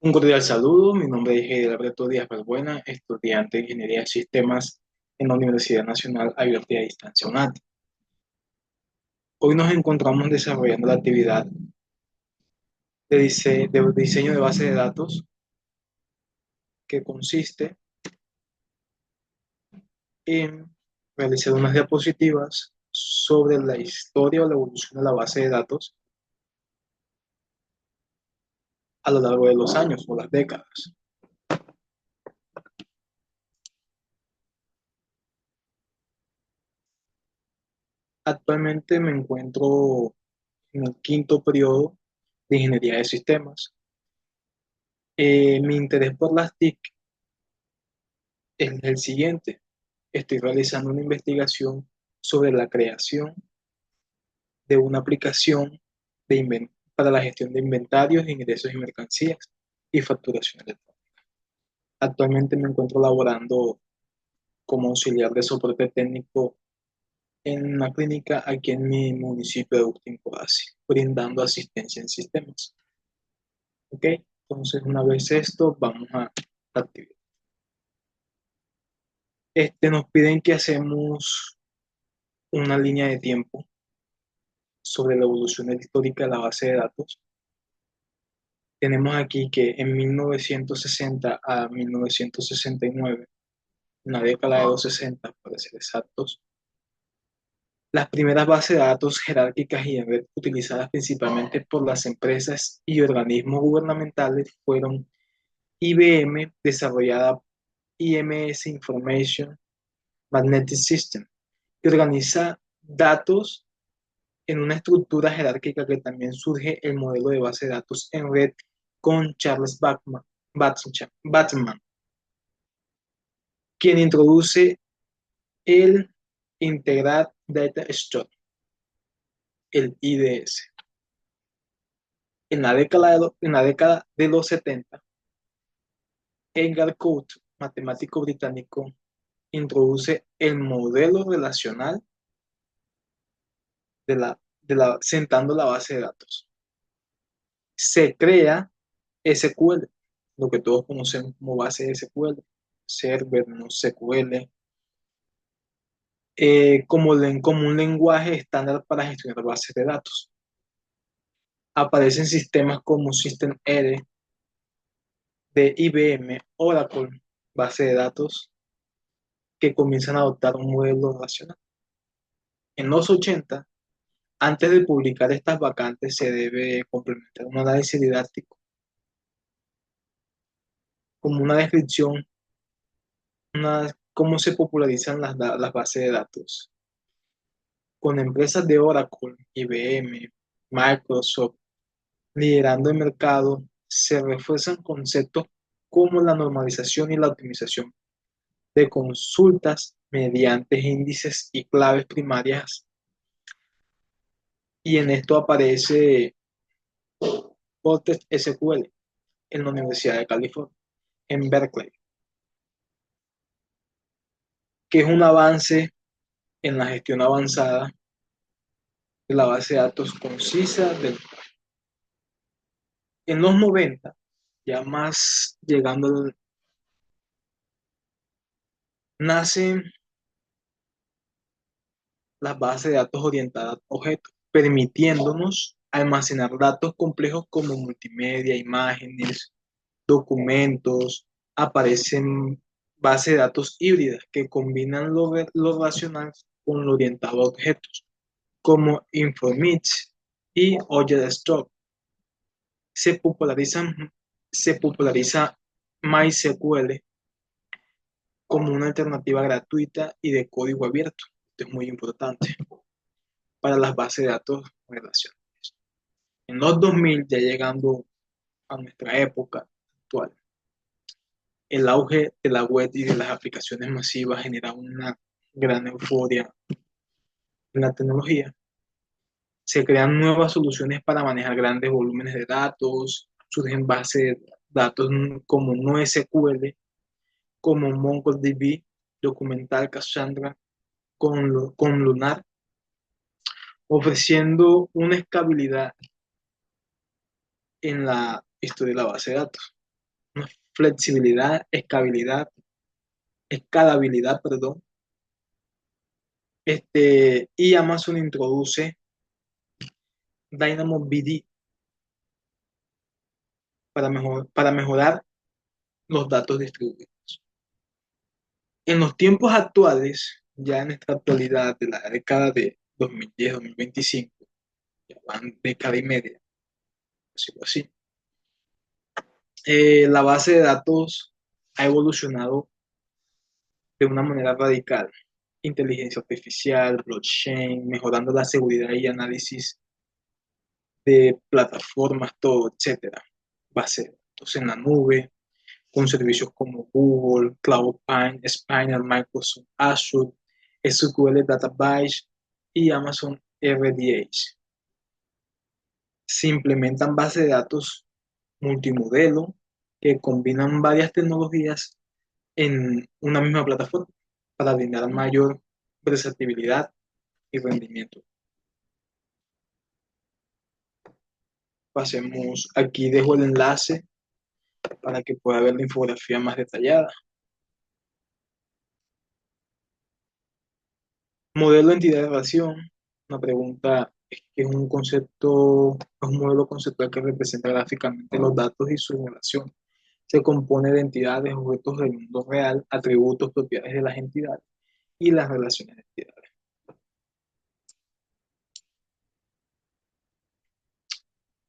Un cordial saludo, mi nombre es Alberto Díaz Balbuena, estudiante de Ingeniería de Sistemas en la Universidad Nacional Abierta y a Distancia UNAD. Hoy nos encontramos desarrollando la actividad de diseño de base de datos que consiste en realizar unas diapositivas sobre la historia o la evolución de la base de datos a lo largo de los años o las décadas. Actualmente me encuentro en el quinto periodo de Ingeniería de Sistemas. Mi interés por las TIC es el siguiente. Estoy realizando una investigación sobre la creación de una aplicación para la gestión de inventarios, ingresos y mercancías y facturación electrónica. Actualmente me encuentro laborando como auxiliar de soporte técnico en una clínica aquí en mi municipio de Agustín Codazzi, brindando asistencia en sistemas. ¿Ok? Entonces, una vez esto, vamos a la actividad. Nos piden que hacemos una línea de tiempo sobre la evolución histórica de la base de datos. Tenemos aquí que en 1960 a 1969, una década de los 60 para ser exactos, las primeras bases de datos jerárquicas y en red utilizadas principalmente por las empresas y organismos gubernamentales fueron IBM, desarrollada IMS Information Magnetic System, que organiza datos en una estructura jerárquica. Que también surge el modelo de base de datos en red con Charles Bateman, quien introduce el Integrated Data Store, el IDS. En la década de los 70, Edgar Coate, matemático británico, introduce el modelo relacional sentando la base de datos. Se crea SQL, lo que todos conocemos como base de SQL, Server, no SQL, como un lenguaje estándar para gestionar bases de datos. Aparecen sistemas como SystemR de IBM, Oracle, base de datos, que comienzan a adoptar un modelo racional. En los 80, antes de publicar estas vacantes, se debe complementar un análisis didáctico, como una descripción, cómo se popularizan las bases de datos. Con empresas de Oracle, IBM, Microsoft, liderando el mercado, se refuerzan conceptos como la normalización y la optimización de consultas mediante índices y claves primarias. Y en esto aparece PostgreSQL en la Universidad de California, en Berkeley, que es un avance en la gestión avanzada de la base de datos concisa. En los 90, ya más llegando, nacen las bases de datos orientadas a objetos, permitiéndonos almacenar datos complejos como multimedia, imágenes, documentos. Aparecen bases de datos híbridas que combinan lo racional con lo orientado a objetos, como Informix y OJSTOR. Se popularizan, Se populariza MySQL como una alternativa gratuita y de código abierto. Esto es muy importante para las bases de datos relacionales. En los 2000, ya llegando a nuestra época actual, el auge de la web y de las aplicaciones masivas genera una gran euforia en la tecnología. Se crean nuevas soluciones para manejar grandes volúmenes de datos, surgen bases de datos como NoSQL, como MongoDB, Documental, Cassandra, con Lunar, ofreciendo una escalabilidad en la historia de la base de datos. una flexibilidad, escalabilidad, perdón. Y Amazon introduce DynamoDB para mejorar los datos distribuidos. En los tiempos actuales, ya en esta actualidad de la década de 2010-2025, ya van década y media, decirlo así, la base de datos ha evolucionado de una manera radical. Inteligencia artificial, blockchain, mejorando la seguridad y análisis de plataformas, todo, etcétera. Base de datos en la nube, con servicios como Google, Cloudpine, Spiner, Microsoft Azure, SQL Database y Amazon RDS. Se implementan bases de datos multimodelo que combinan varias tecnologías en una misma plataforma para brindar mayor versatilidad y rendimiento. Pasemos, aquí dejo el enlace para que pueda ver la infografía más detallada. Modelo de entidad de relación. Una pregunta es que es un concepto, es un modelo conceptual que representa gráficamente los datos y su relación. Se compone de entidades, objetos del mundo real, atributos, propiedades de las entidades y las relaciones de entidades.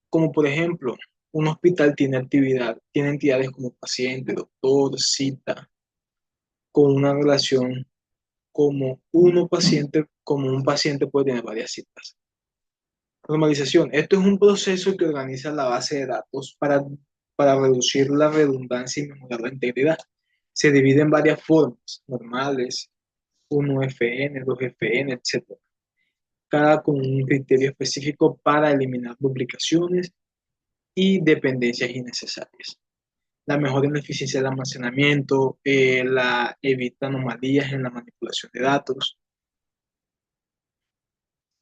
Como por ejemplo, un hospital tiene entidades como paciente, doctor, cita, con una relación como un paciente puede tener varias citas. Normalización. Esto es un proceso que organiza la base de datos para reducir la redundancia y mejorar la integridad. Se divide en varias formas, normales, 1FN, 2FN, etc. Cada con un criterio específico para eliminar duplicaciones y dependencias innecesarias. La mejora en la eficiencia del almacenamiento, la evita anomalías en la manipulación de datos.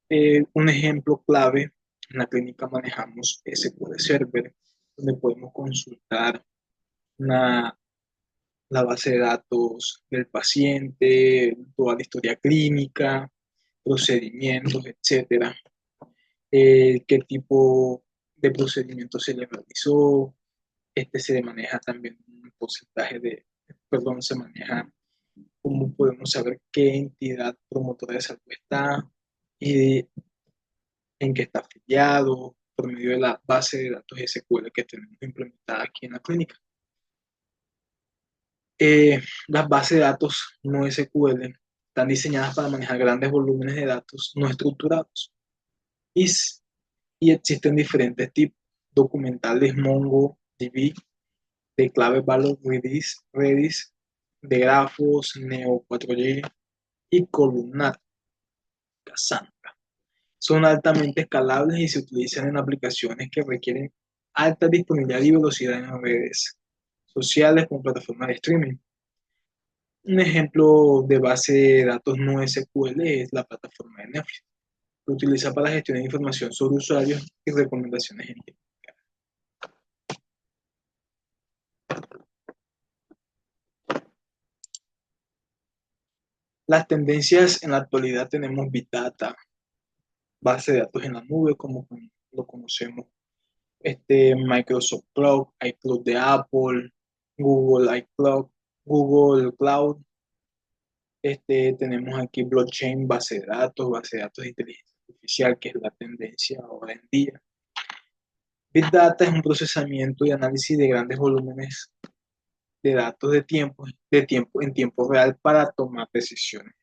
Un ejemplo clave, en la clínica manejamos SQL Server, donde podemos consultar una- la base de datos del paciente, toda la historia clínica, procedimientos, etcétera. Qué tipo de procedimiento se le realizó. Se le maneja también un porcentaje perdón, se maneja cómo podemos saber qué entidad promotora de salud está y en qué está afiliado por medio de la base de datos SQL que tenemos implementada aquí en la clínica. Las bases de datos no SQL están diseñadas para manejar grandes volúmenes de datos no estructurados y, y existen diferentes tipos documentales MongoDB, de clave value Redis, de grafos, Neo4j y columnar Cassandra. Son altamente escalables y se utilizan en aplicaciones que requieren alta disponibilidad y velocidad en redes sociales como plataformas de streaming. Un ejemplo de base de datos no SQL es la plataforma de Netflix, que utiliza para gestionar información sobre usuarios y recomendaciones en tiempo. Las tendencias en la actualidad tenemos Big Data, base de datos en la nube, como lo conocemos, Microsoft Cloud, iCloud de Apple, Google iCloud, Google Cloud. Tenemos aquí blockchain, base de datos de inteligencia artificial, que es la tendencia ahora en día. Big Data es un procesamiento y análisis de grandes volúmenes de datos en tiempo real para tomar decisiones.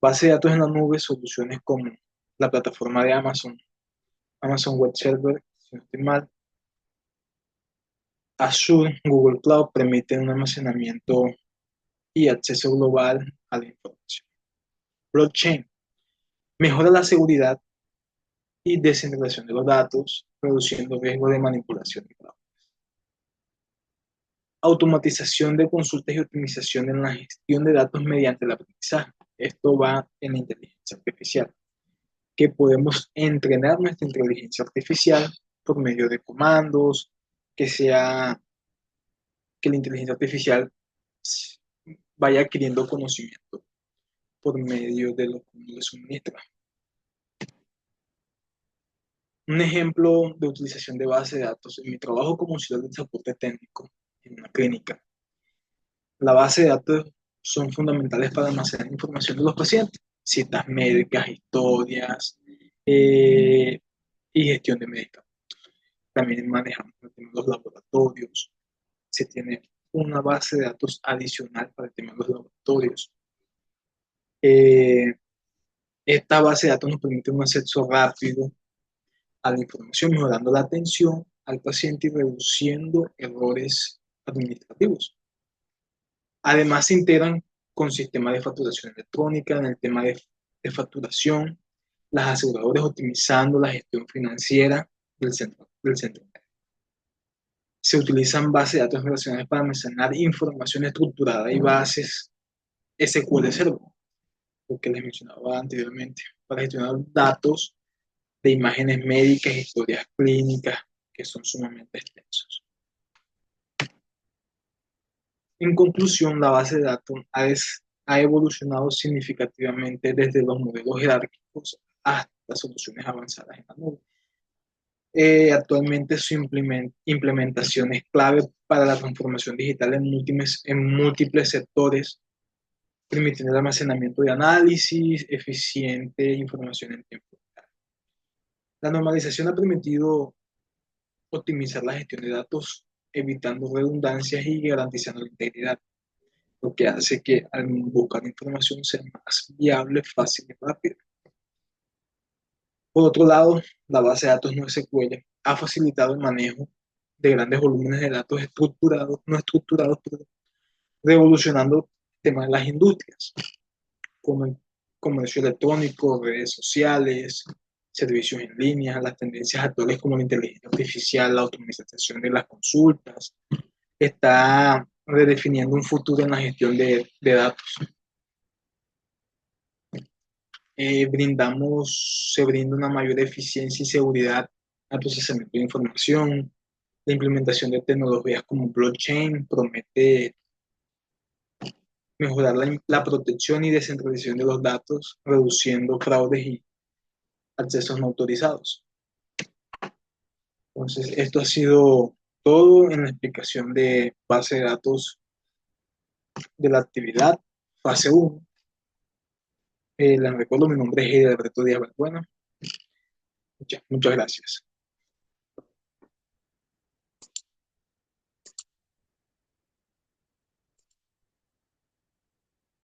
Base de datos en la nube, soluciones como la plataforma de Amazon, Amazon Web Server, si no estoy mal, Azure, Google Cloud permiten un almacenamiento y acceso global a la información. Blockchain mejora la seguridad y descentralización de los datos, reduciendo riesgos de manipulación y fraude. Automatización de consultas y optimización en la gestión de datos mediante el aprendizaje. Esto va en la inteligencia artificial, que podemos entrenar nuestra inteligencia artificial por medio de comandos, que sea, que la inteligencia artificial s- vaya adquiriendo conocimiento por medio de lo que uno le suministra. Un ejemplo de utilización de base de datos en mi trabajo como auxiliar de soporte técnico en una clínica. La base de datos son fundamentales para almacenar información de los pacientes, citas médicas, historias y gestión de medicamentos. También manejamos el tema de los laboratorios. Se tiene una base de datos adicional para el tema de los laboratorios. Eh, Esta base de datos nos permite un acceso rápido a la información, mejorando la atención al paciente y reduciendo errores administrativos. Además, se integran con sistemas de facturación electrónica en el tema de facturación, las aseguradoras optimizando la gestión financiera del centro. Se utilizan bases de datos relacionales para almacenar información estructurada y bases SQL Server, lo que les mencionaba anteriormente, para gestionar datos de imágenes médicas, historias clínicas, que son sumamente extensos. En conclusión, la base de datos ha evolucionado significativamente desde los modelos jerárquicos hasta soluciones avanzadas en la nube. Actualmente su implementación es clave para la transformación digital en múltiples sectores, permitiendo el almacenamiento de análisis, eficiente información en tiempo real. La normalización ha permitido optimizar la gestión de datos, evitando redundancias y garantizando la integridad, lo que hace que al buscar información sea más viable, fácil y rápido. Por otro lado, la base de datos no SQL ha facilitado el manejo de grandes volúmenes de datos estructurados, no estructurados, pero revolucionando el tema de las industrias, como el comercio electrónico, redes sociales, servicios en línea, las tendencias actuales como la inteligencia artificial, la automatización de las consultas, está redefiniendo un futuro en la gestión de datos. Se brinda una mayor eficiencia y seguridad al procesamiento de información. La implementación de tecnologías como blockchain promete mejorar la protección y descentralización de los datos, reduciendo fraudes y accesos no autorizados. Entonces, esto ha sido todo en la explicación de base de datos de la actividad, fase 1. Les recuerdo, mi nombre es Alberto Díaz Balbuena. Muchas gracias.